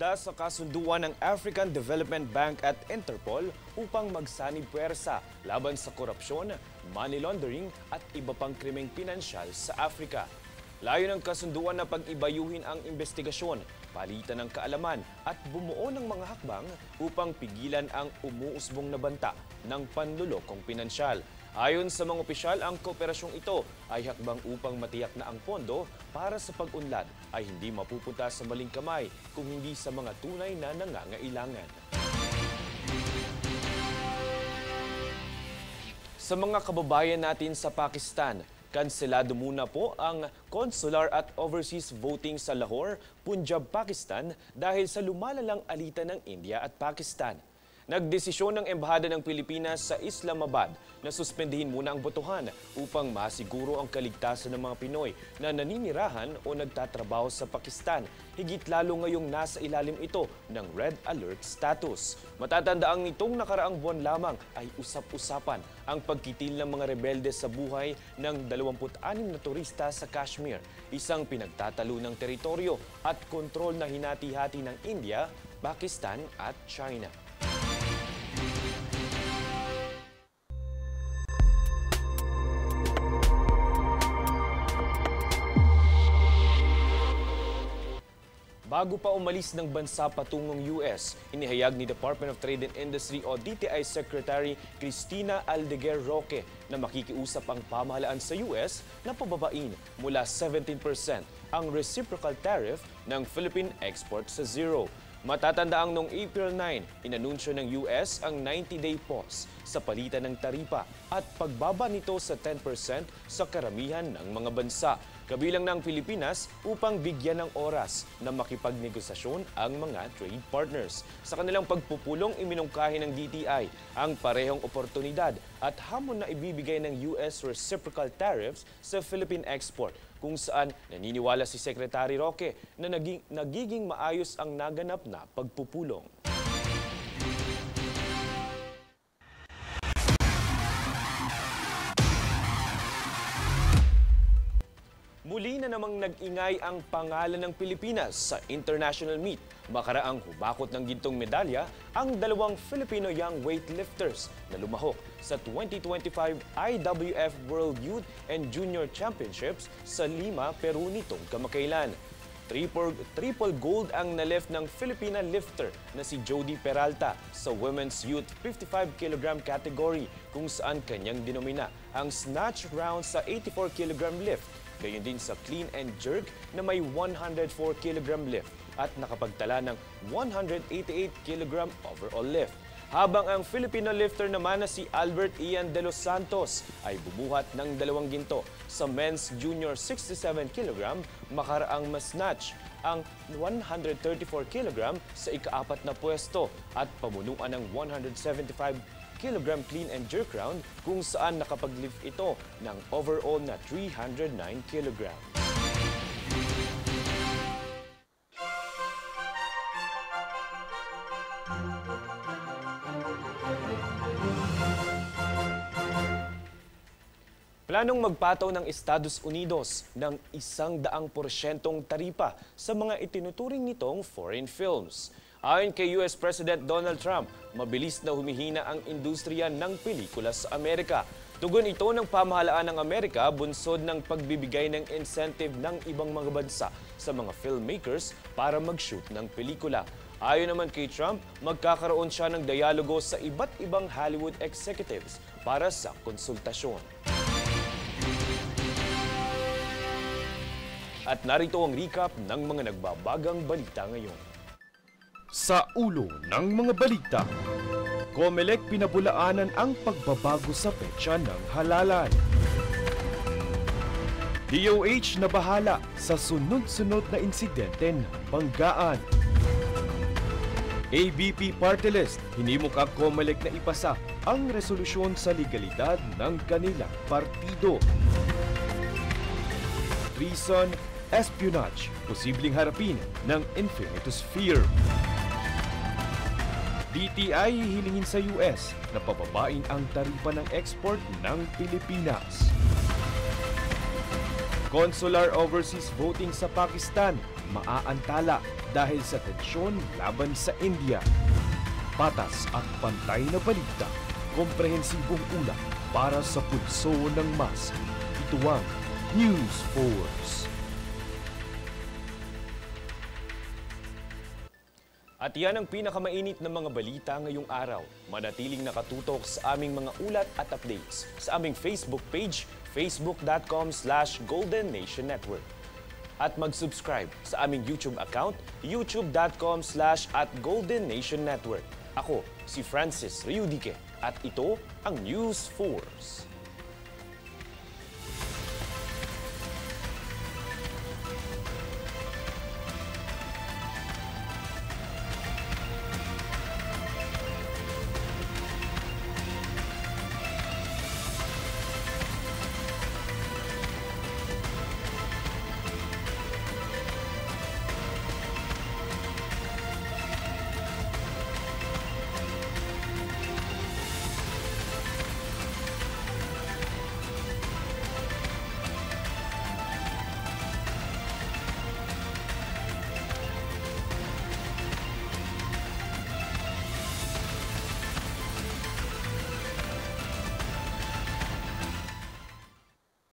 sila sa kasunduan ng African Development Bank at Interpol upang magsanib puwersa laban sa korupsyon, money laundering at iba pang krimeng pinansyal sa Africa. Layo ng kasunduan na pag-ibayuhin ang investigasyon, palitan ng kaalaman at bumuo ng mga hakbang upang pigilan ang umuusbong na banta ng panlulokong pinansyal. Ayon sa mga opisyal, ang kooperasyong ito ay hakbang upang matiyak na ang pondo para sa pag-unlad ay hindi mapupunta sa maling kamay kung hindi sa mga tunay na nangangailangan. Sa mga kababayan natin sa Pakistan, kanselado muna po ang consular at overseas voting sa Lahore, Punjab, Pakistan dahil sa lumalalang alitan ng India at Pakistan. Nagdesisyon ng Embahada ng Pilipinas sa Islamabad na suspendihin muna ang botohan upang masiguro ang kaligtasan ng mga Pinoy na naninirahan o nagtatrabaho sa Pakistan, higit lalo ngayong nasa ilalim ito ng Red Alert status. Matatandaang nitong nakaraang buwan lamang ay usap-usapan ang pagkitil ng mga rebelde sa buhay ng 26 na turista sa Kashmir, isang pinagtatalo ng teritoryo at kontrol na hinati-hati ng India, Pakistan at China. Bago pa umalis ng bansa patungong US, inihayag ni Department of Trade and Industry o DTI Secretary Cristina Aldeguer Roque na makikiusap ang pamahalaan sa US na pababain mula 17% ang reciprocal tariff ng Philippine export sa zero. Matatandaang noong April 9, inanunsyo ng US ang 90-day pause sa palitan ng taripa at pagbaba nito sa 10% sa karamihan ng mga bansa, kabilang ng Pilipinas, upang bigyan ng oras na makipagnegosasyon ang mga trade partners. Sa kanilang pagpupulong, iminungkahi ng DTI ang parehong oportunidad at hamon na ibibigay ng US reciprocal tariffs sa Philippine export, kung saan naniniwala si Secretary Roque na nagiging maayos ang naganap na pagpupulong. Muli na namang nag-ingay ang pangalan ng Pilipinas sa international meet. Makaraang hubakot ng gintong medalya ang dalawang Filipino young weightlifters na lumahok sa 2025 IWF World Youth and Junior Championships sa Lima, Peru nitong kamakailan. Triple gold ang nalift ng Filipina lifter na si Jody Peralta sa Women's Youth 55 kg category, kung saan kanyang dinomina ang snatch round sa 84 kg lift. Gayon din sa clean and jerk na may 104 kg lift at nakapagtala ng 188 kg overall lift. Habang ang Filipino lifter naman na si Albert Ian de los Santos ay bumuhat ng 2 ginto sa men's junior 67 kg, makaraang masnatch ang 134 kg sa ika-4 na pwesto at pamunuan ng 175 kg clean and jerk round, kung saan nakapag-lift ito ng overall na 309 kg. Planong magpataw ng Estados Unidos ng 100% taripa sa mga itinuturing nitong foreign films. Ayon kay US President Donald Trump, mabilis na humihina ang industriya ng pelikula sa Amerika. Tugon ito ng pamahalaan ng Amerika bunsod ng pagbibigay ng incentive ng ibang mga bansa sa mga filmmakers para mag-shoot ng pelikula. Ayon naman kay Trump, magkakaroon siya ng dialogo sa iba't ibang Hollywood executives para sa konsultasyon. At narito ang recap ng mga nagbabagang balita ngayon. Sa ulo ng mga balita, COMELEC pinabulaanan ang pagbabago sa petsa ng halalan. DOH na bahala sa sunod-sunod na insidente ng banggaan. ABP Party List, hinimok ang COMELEC na ipasa ang resolusyon sa legalidad ng kanilang partido. Treason, espionage, posibleng harapin ng Infinitus Sphere. DTI hihilingin sa US na pababain ang taripa ng export ng Pilipinas. Consular overseas voting sa Pakistan, maaantala dahil sa tensyon laban sa India. Patas at pantay na balita, komprehensibong ulat para sa pulso ng masa. Ito ang News Force. At yan ang pinakamainit na mga balita ngayong araw. Manatiling nakatutok sa aming mga ulat at updates sa aming Facebook page, facebook.com/Golden Nation Network. At mag-subscribe sa aming YouTube account, youtube.com/@Golden Nation Network. Ako, si Francis Riudique, at ito ang News Force.